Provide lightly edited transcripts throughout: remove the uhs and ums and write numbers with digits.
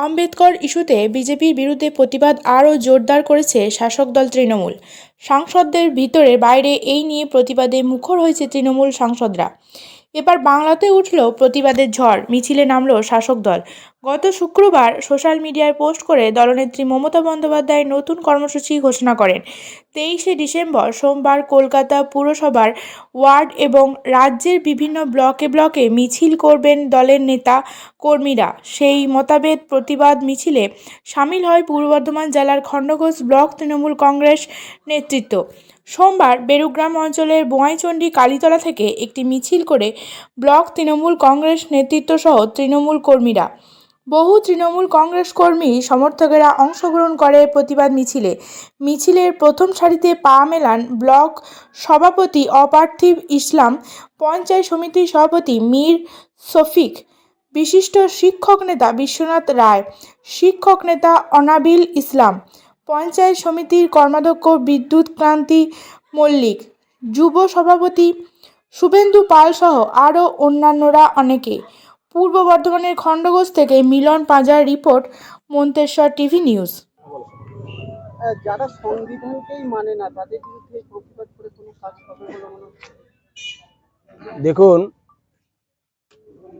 আম্বেদকর ইস্যুতে বিজেপির বিরুদ্ধে প্রতিবাদ আরও জোরদার করেছে শাসক দল তৃণমূল। সাংসদদের ভিতরে বাইরে এই নিয়ে প্রতিবাদে মুখর হয়েছে তৃণমূল সাংসদরা। এবার বাংলাতে উঠল প্রতিবাদের ঝড়, মিছিলে নামল শাসক দল। গত শুক্রবার সোশ্যাল মিডিয়ায় পোস্ট করে দলনেত্রী মমতা বন্দ্যোপাধ্যায় নতুন কর্মসূচি ঘোষণা করেন। 23শে ডিসেম্বর সোমবার কলকাতা পুরসভার ওয়ার্ড এবং রাজ্যের বিভিন্ন ব্লকে ব্লকে মিছিল করবেন দলের নেতা কর্মীরা। সেই মোতাবেক প্রতিবাদ মিছিলে সামিল হয় পূর্ব বর্ধমান জেলার খণ্ডঘোষ ব্লক তৃণমূল কংগ্রেস নেতৃত্ব। সোমবার বেরুগ্রাম অঞ্চলের বোয়াইচন্ডী কালীতলা থেকে একটি মিছিল করে ব্লক তৃণমূল কংগ্রেস নেতৃত্ব সহ তৃণমূল কর্মীরা, বহু তৃণমূল কংগ্রেস কর্মী সমর্থকেরা অংশগ্রহণ করে প্রতিবাদ মিছিলে। মিছিলের প্রথম সারিতে পা মেলান ব্লক সভাপতি অপার্থিব ইসলাম, পঞ্চায়েত সমিতির সভাপতি মীর শফিক, বিশিষ্ট শিক্ষক নেতা বিশ্বনাথ রায়, শিক্ষক নেতা অনাবিল ইসলাম, পঞ্চায়েত সমিতির কর্মাধ্যক্ষ বিদ্যুৎ ক্রান্তি মল্লিক, যুব সভাপতি শুভেন্দু পাল সহ আরও অন্যান্যরা অনেকে। পূর্ব বর্ধমানের খণ্ডঘোষ থেকে মিলন পাঁজার রিপোর্ট, মন্তেশ্বর টিভি নিউজ। যারা সংবিধানকেই মানে না তাদের বিরুদ্ধে প্রতিবাদ করে কোনো কাজ হবে বলে মনে হচ্ছে? দেখুন,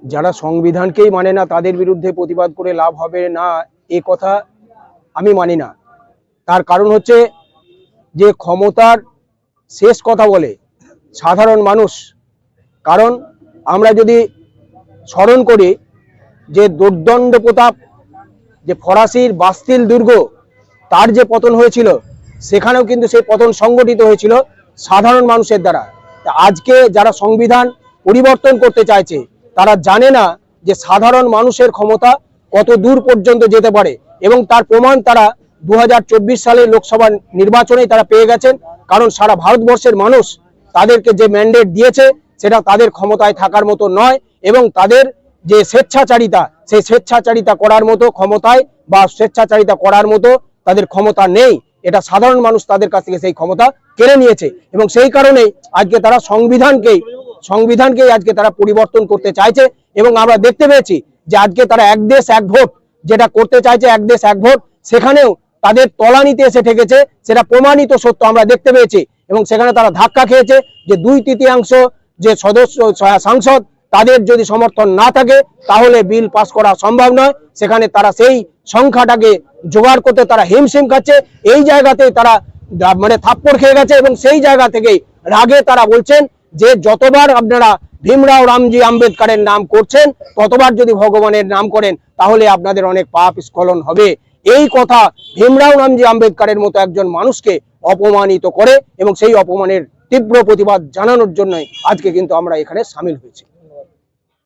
যারা সংবিধানকেই মানে না তাদের বিরুদ্ধে প্রতিবাদ করে লাভ হবে না, এ কথা আমি মানি না। তার কারণ হচ্ছে যে ক্ষমতার শেষ কথা বলে সাধারণ মানুষ। কারণ আমরা যদি স্মরণ করি যে দুর্দণ্ড প্রতাপ, যে ফরাসির বাস্তিল দুর্গ, তার যে পতন হয়েছিল, সেখানেও কিন্তু সেই পতন সংগঠিত হয়েছিল সাধারণ মানুষের দ্বারা। আজকে যারা সংবিধান পরিবর্তন করতে চাইছে তারা জানে না যে সাধারণ মানুষের ক্ষমতা কত দূর পর্যন্ত যেতে পারে, এবং তার প্রমাণ তারা 2024 সালের লোকসভা নির্বাচনেই তারা পেয়ে গেছেন। কারণ সারা ভারতবর্ষের মানুষ তাদেরকে যে ম্যান্ডেট দিয়েছে সেটা তাদের ক্ষমতায় থাকার মতো নয়, এবং তাদের যে স্বেচ্ছাচারিতা, সেই স্বেচ্ছাচারিতা করার মতো ক্ষমতায় বা স্বেচ্ছাচারিতা করার মতো তাদের ক্ষমতা নেই। এটা সাধারণ মানুষ তাদের কাছ থেকে সেই ক্ষমতা কেড়ে নিয়েছে, এবং সেই কারণেই আজকে তারা সংবিধানকেই আজকে তারা পরিবর্তন করতে চাইছে। এবং আমরা দেখতে পেয়েছি যে আজকে তারা এক দেশ এক ভোট যেটা করতে চাইছে, এক দেশ এক ভোট, সেখানেও তাদের তলানিতে এসে ঠেকেছে, সেটা প্রমাণিত সত্য আমরা দেখতে পেয়েছি। এবং সেখানে তারা ধাক্কা খেয়েছে যে 2/3 যে সাংসদ তাদের যদি সমর্থন না থাকে তাহলে বিল পাস করা সম্ভব নয়। সেখানে তারা সেই সংখ্যাটাকে জোগাড় করতে তারা হিমশিম খাচ্ছে। এই জায়গাতেই তারা মানে থাপ্পড় খেয়ে গেছে, এবং সেই জায়গা থেকেই রাগে তারা বলছেন যে যতবার আপনারা ভীমরাও রামজি আম্বেদকরের নাম করছেন, ততবার যদি ভগবানের নাম করেন তাহলে আপনাদের অনেক পাপ স্খলন হবে। এই কথা ভীমরাও রামজি আম্বেদকরের মতো একজন মানুষকে অপমানিত করে, এবং সেই অপমানের তীব্র প্রতিবাদ জানানোর জন্যই আজকে কিন্তু আমরা এখানে সামিল হয়েছি।